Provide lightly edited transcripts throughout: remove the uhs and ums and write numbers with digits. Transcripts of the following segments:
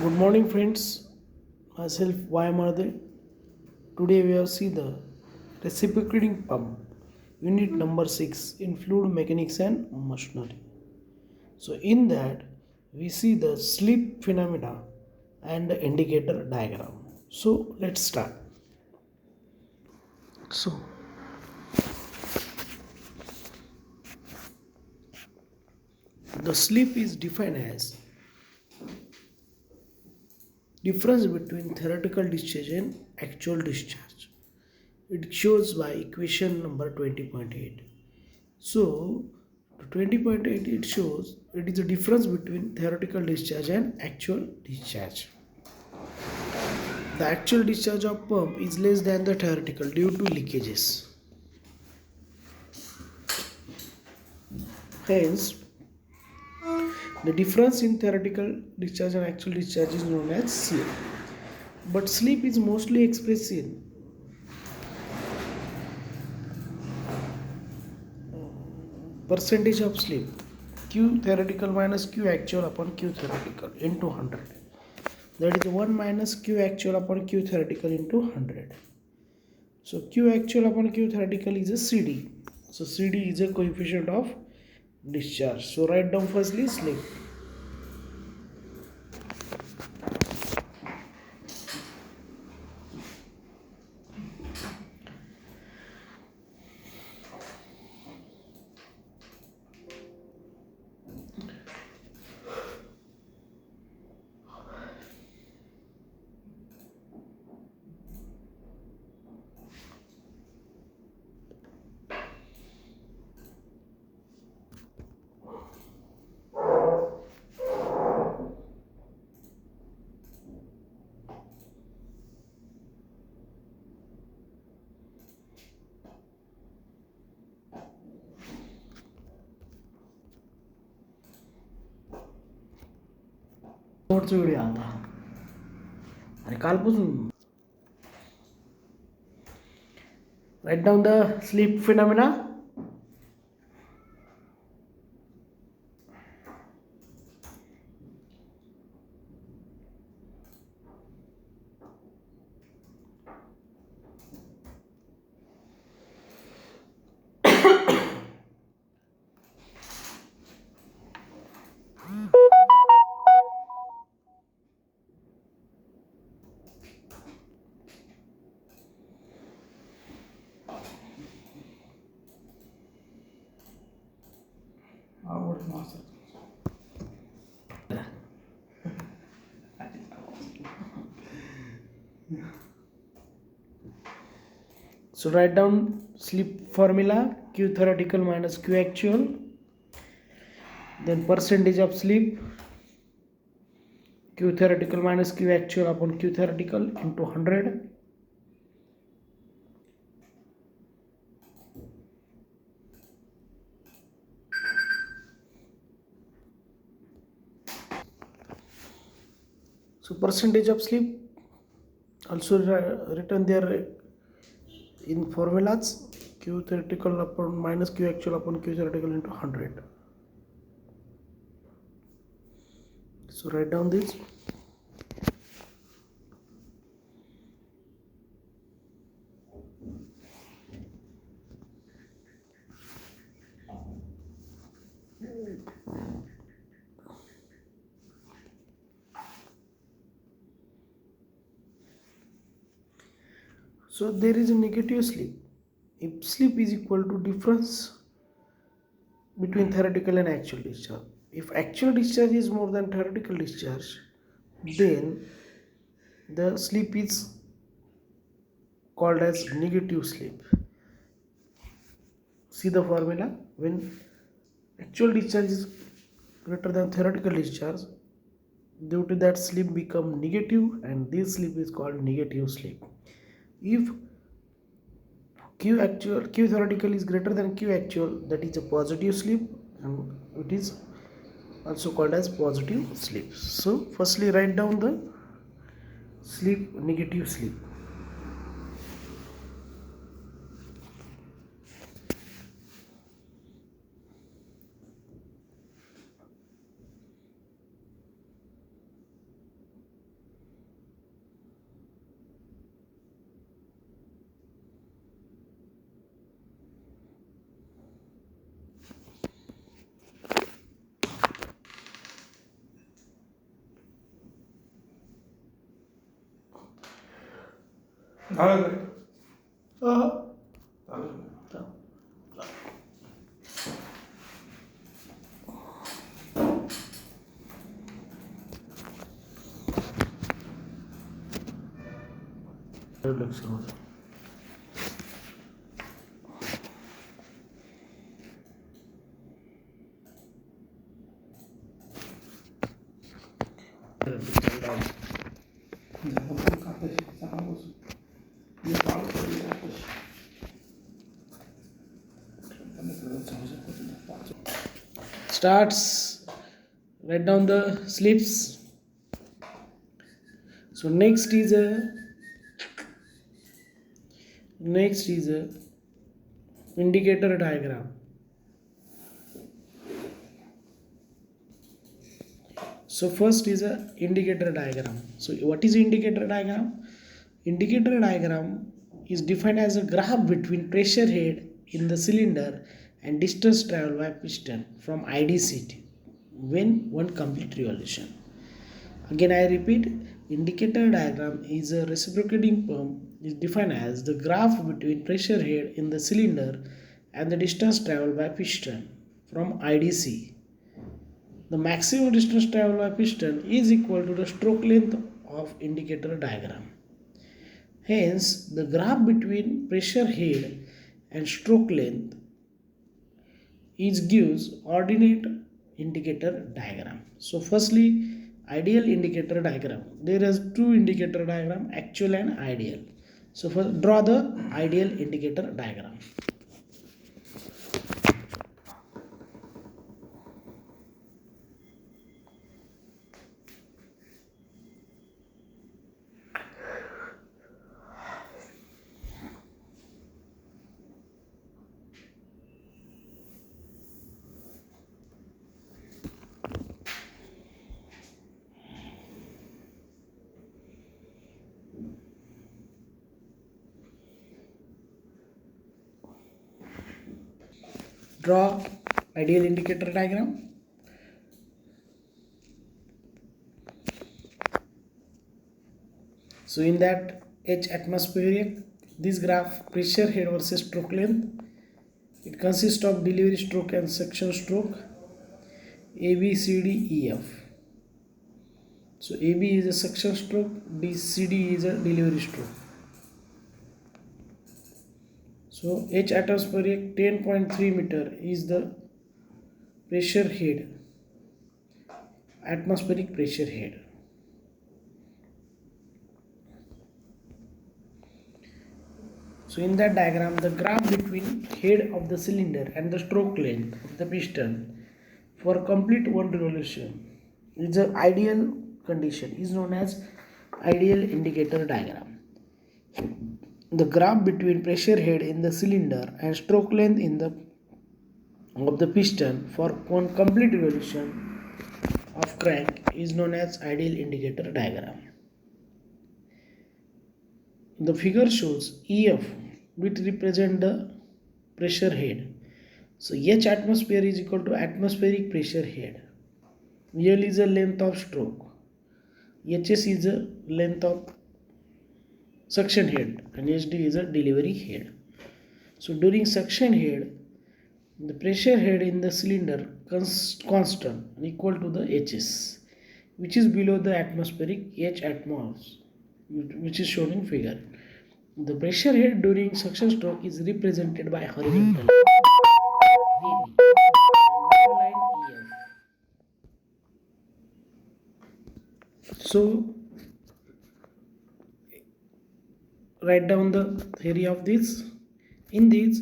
Good morning, friends. Myself Vayamarde. Today we have seen the reciprocating pump, unit number 6 in fluid mechanics and machinery. So, in that we see the slip phenomena and the indicator diagram. So, let's start. So, the slip is defined as difference between theoretical discharge and actual discharge. It shows by equation number 20.8. So, to 20.8 it shows it is the difference between theoretical discharge and actual discharge. The actual discharge of pump is less than the theoretical due to leakages. Hence, the difference in theoretical discharge and actual discharge is known as slip. But slip is mostly expressed in percentage of slip, Q theoretical minus Q actual upon Q theoretical into 100. That is 1 minus Q actual upon Q theoretical into 100. So Q actual upon Q theoretical is a CD. So CD is a coefficient of discharge. So write down firstly slip. शेवटचा video आता आणि कालपासून write down the sleep phenomena. So write down slip formula Q theoretical minus Q actual, then percentage of slip Q theoretical minus Q actual upon Q theoretical into 100. So percentage of slip also written there in formulas Q theoretical upon minus Q actual upon Q theoretical into 100. So write down this. So there is a negative slip. If slip is equal to difference between theoretical and actual discharge. If actual discharge is more than theoretical discharge, then the slip is called as negative slip. See the formula. When actual discharge is greater than theoretical discharge, due to that slip become negative, and this slip is called negative slip. If Q theoretical is greater than Q actual, that is a positive slip, and it is also called as positive slip. So firstly write down the slip, negative slip. झालं का रे? अह, झालं. लक्ष होतं. झालं पण का तशी सकाळपासून मी चालू केली तशी. त्यांना सगळं समजत होतं ना, पाच. Starts. Write down the sleeps. So next is a indicator diagram. So first is a indicator diagram. So what is indicator diagram? Indicator diagram is defined as a graph between pressure head in the cylinder and distance traveled by piston from IDCT when one complete revolution. Again I repeat, indicator diagram is a reciprocating pump is defined as the graph between pressure head in the cylinder and the distance traveled by piston from IDC. The maximum distance traveled by piston is equal to the stroke length of indicator diagram. Hence, the graph between pressure head and stroke length is gives ordinate indicator diagram. So, firstly, ideal indicator diagram. There is two indicator diagram, actual and ideal. So, first draw the ideal indicator diagram. Draw ideal indicator diagram. So in that H atmospheric, this graph pressure head versus stroke length. It consists of delivery stroke and suction stroke A B C D E F. So AB is a suction stroke, CD is a delivery stroke. So H atmospheric 10.3 meter is the pressure head, atmospheric pressure head. So in that diagram, the graph between head of the cylinder and the stroke length of the piston for complete one revolution is an ideal condition is known as ideal indicator diagram. The graph between pressure head in the cylinder and stroke length in the of the piston for one complete revolution of crank is known as ideal indicator diagram. The figure shows EF which represent the pressure head. So H atmosphere is equal to atmospheric pressure head. L is the length of stroke. HS is the length of suction head and HD is a delivery head. So during suction head, the pressure head in the cylinder constant equal to the HS, which is below the atmospheric H atmos, which is shown in figure. The pressure head during suction stroke is represented by horizontal AB and line EF. So write down the theory of this. In this,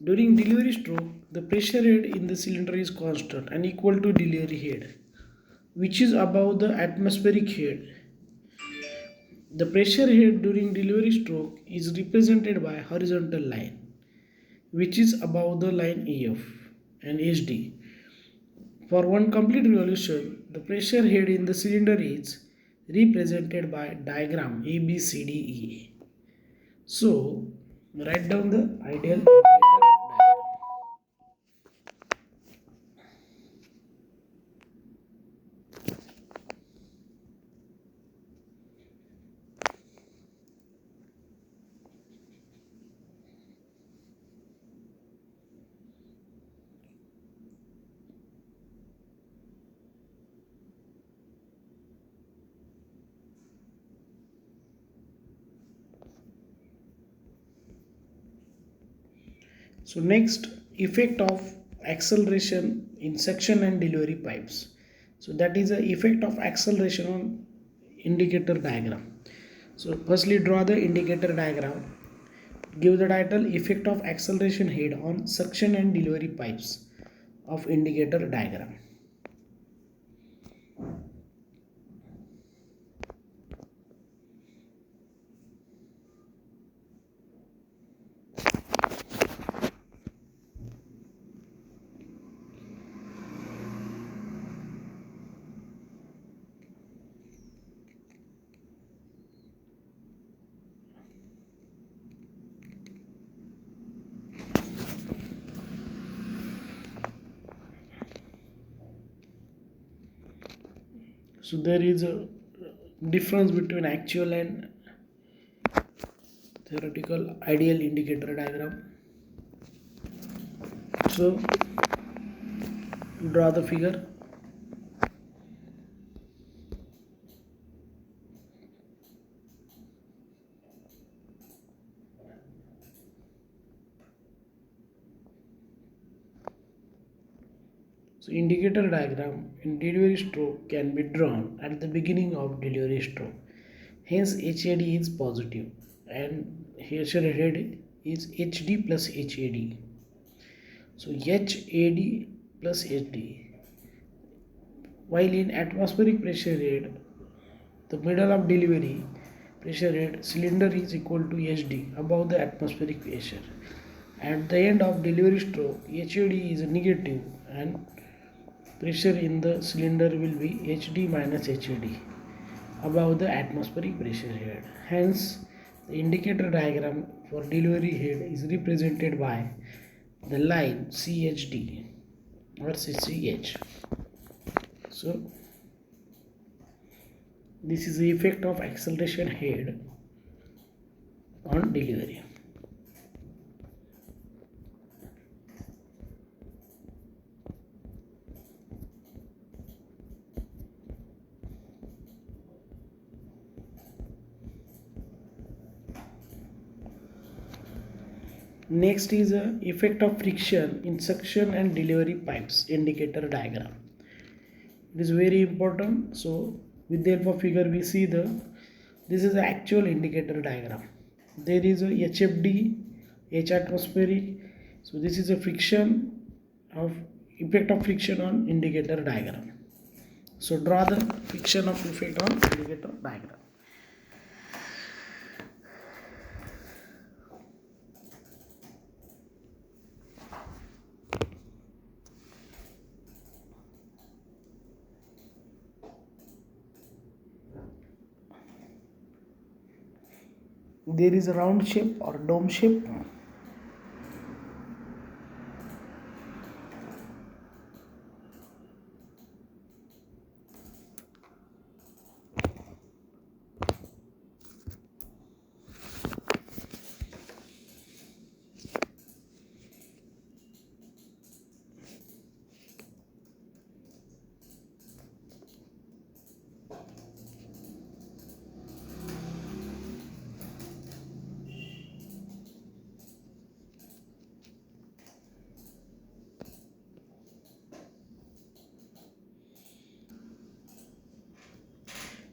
during delivery stroke, the pressure head in the cylinder is constant and equal to delivery head, which is above the atmospheric head. The pressure head during delivery stroke is represented by horizontal line, which is above the line EF and HD. For one complete revolution, the pressure head in the cylinder is represented by diagram ABCDEA. So, write down the ideal indicator diagram. So next, effect of acceleration in suction and delivery pipes. So that is the effect of acceleration on indicator diagram. So firstly, draw the indicator diagram. Give the title effect of acceleration head on suction and delivery pipes of indicator diagram. So there is a difference between actual and theoretical ideal indicator diagram. So draw the figure. So indicator diagram in delivery stroke can be drawn at the beginning of delivery stroke. Hence HAD is positive and here head is HD plus HAD. So HAD plus HD. While in atmospheric pressure head, the middle of delivery pressure head cylinder is equal to HD above the atmospheric pressure. At the end of delivery stroke, HAD is negative and pressure in the cylinder will be HD minus HAD above the atmospheric pressure head. Hence, the indicator diagram for delivery head is represented by the line CHD or CCH. So, this is the effect of acceleration head on delivery. Next is a effect of friction in suction and delivery pipes indicator diagram. It is very important. So with the help of figure we see this is the actual indicator diagram. There is a HFD, H atmospheric. So this is a friction of effect of friction on indicator diagram. So draw the friction of effect on indicator diagram. There is a round shape or dome shape.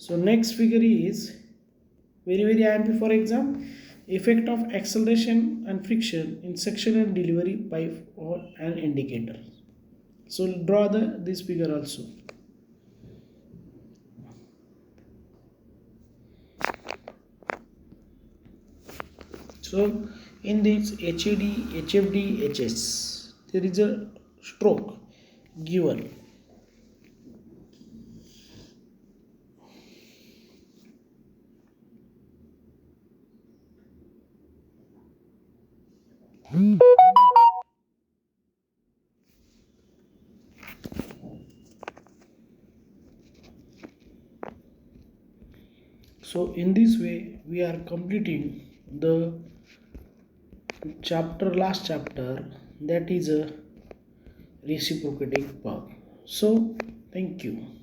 So next figure is very IMP for exam. Effect of acceleration and friction in section and delivery pipe or an indicator. So draw this figure also. So in this HAD, HFD, HS, there is a stroke given. So in this way we are completing the last chapter, that is a reciprocating pump. So thank you.